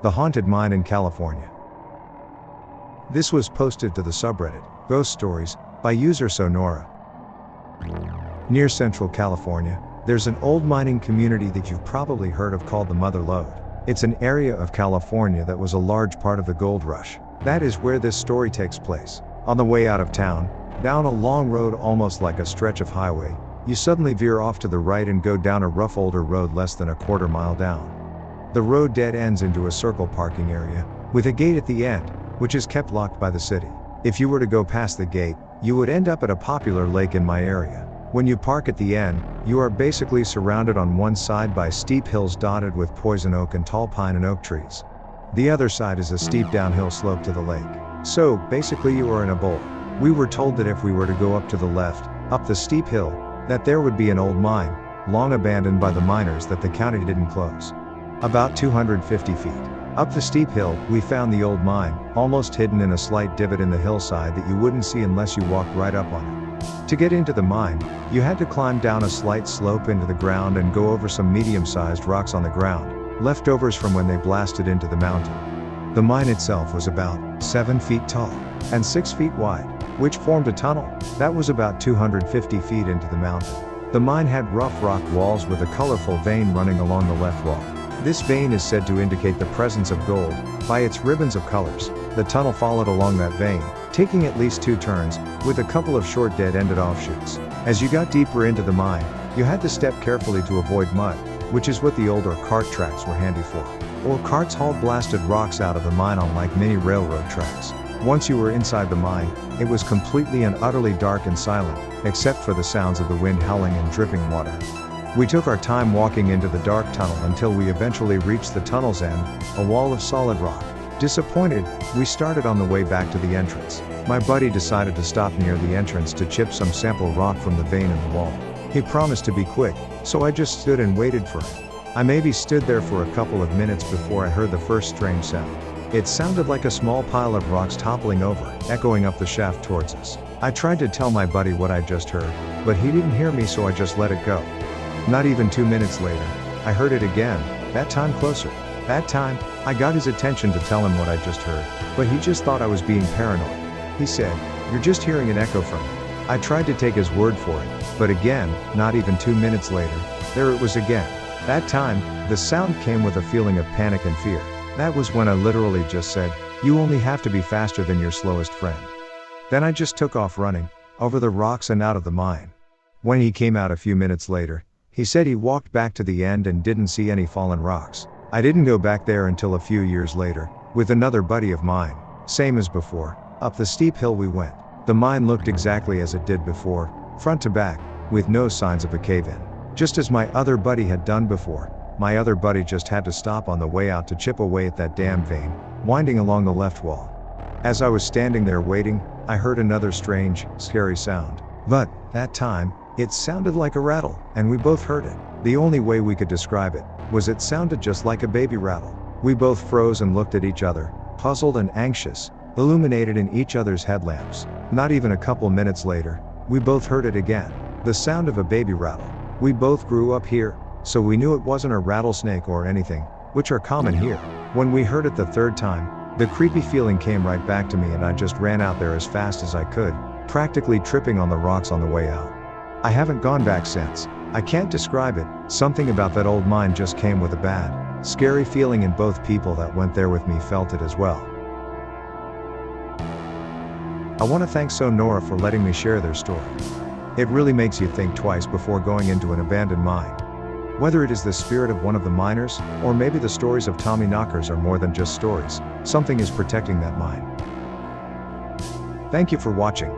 The Haunted Mine in California. This was posted to the subreddit, Ghost Stories, by user Sonora. Near Central California, there's an old mining community that you've probably heard of called the Mother Lode. It's an area of California that was a large part of the gold rush. That is where this story takes place. On the way out of town, down a long road almost like a stretch of highway, you suddenly veer off to the right and go down a rough older road less than a quarter mile down. The road dead ends into a circle parking area, with a gate at the end, which is kept locked by the city. If you were to go past the gate, you would end up at a popular lake in my area. When you park at the end, you are basically surrounded on one side by steep hills dotted with poison oak and tall pine and oak trees. The other side is a steep downhill slope to the lake. So, basically you are in a bowl. We were told that if we were to go up to the left, up the steep hill, that there would be an old mine, long abandoned by the miners that the county didn't close. About 250 feet up the steep hill, we found the old mine, almost hidden in a slight divot in the hillside that you wouldn't see unless you walked right up on it. To get into the mine, you had to climb down a slight slope into the ground and go over some medium-sized rocks on the ground, leftovers from when they blasted into the mountain. The mine itself was about 7 feet tall and 6 feet wide, which formed a tunnel that was about 250 feet into the mountain. The mine had rough rock walls with a colorful vein running along the left wall. This vein is said to indicate the presence of gold by its ribbons of colors. The tunnel followed along that vein, taking at least 2 turns, with a couple of short dead-ended offshoots. As you got deeper into the mine, you had to step carefully to avoid mud, which is what the older cart tracks were handy for. Or carts hauled blasted rocks out of the mine on like mini railroad tracks. Once you were inside the mine, it was completely and utterly dark and silent, except for the sounds of the wind howling and dripping water. We took our time walking into the dark tunnel until we eventually reached the tunnel's end, a wall of solid rock. Disappointed, we started on the way back to the entrance. My buddy decided to stop near the entrance to chip some sample rock from the vein in the wall. He promised to be quick, so I just stood and waited for him. I maybe stood there for a couple of minutes before I heard the first strange sound. It sounded like a small pile of rocks toppling over, echoing up the shaft towards us. I tried to tell my buddy what I just heard, but he didn't hear me, so I just let it go. Not even 2 minutes later, I heard it again, that time closer. That time, I got his attention to tell him what I just heard, but he just thought I was being paranoid. He said, "You're just hearing an echo from me." I tried to take his word for it, but again, not even 2 minutes later, there it was again. That time, the sound came with a feeling of panic and fear. That was when I literally just said, "You only have to be faster than your slowest friend." Then I just took off running, over the rocks and out of the mine. When he came out a few minutes later, he said he walked back to the end and didn't see any fallen rocks. I didn't go back there until a few years later, with another buddy of mine. Same as before, up the steep hill we went. The mine looked exactly as it did before, front to back, with no signs of a cave-in. Just as my other buddy had done before, my other buddy just had to stop on the way out to chip away at that damn vein, winding along the left wall. As I was standing there waiting, I heard another strange, scary sound. But, that time, it sounded like a rattle, and we both heard it. The only way we could describe it was it sounded just like a baby rattle. We both froze and looked at each other, puzzled and anxious, illuminated in each other's headlamps. Not even a couple minutes later, we both heard it again. The sound of a baby rattle. We both grew up here, so we knew it wasn't a rattlesnake or anything, which are common here. When we heard it the third time, the creepy feeling came right back to me and I just ran out there as fast as I could, practically tripping on the rocks on the way out. I haven't gone back since. I can't describe it, something about that old mine just came with a bad, scary feeling, and both people that went there with me felt it as well. I want to thank Sonora for letting me share their story. It really makes you think twice before going into an abandoned mine. Whether it is the spirit of one of the miners, or maybe the stories of Tommy knockers are more than just stories, something is protecting that mine. Thank you for watching.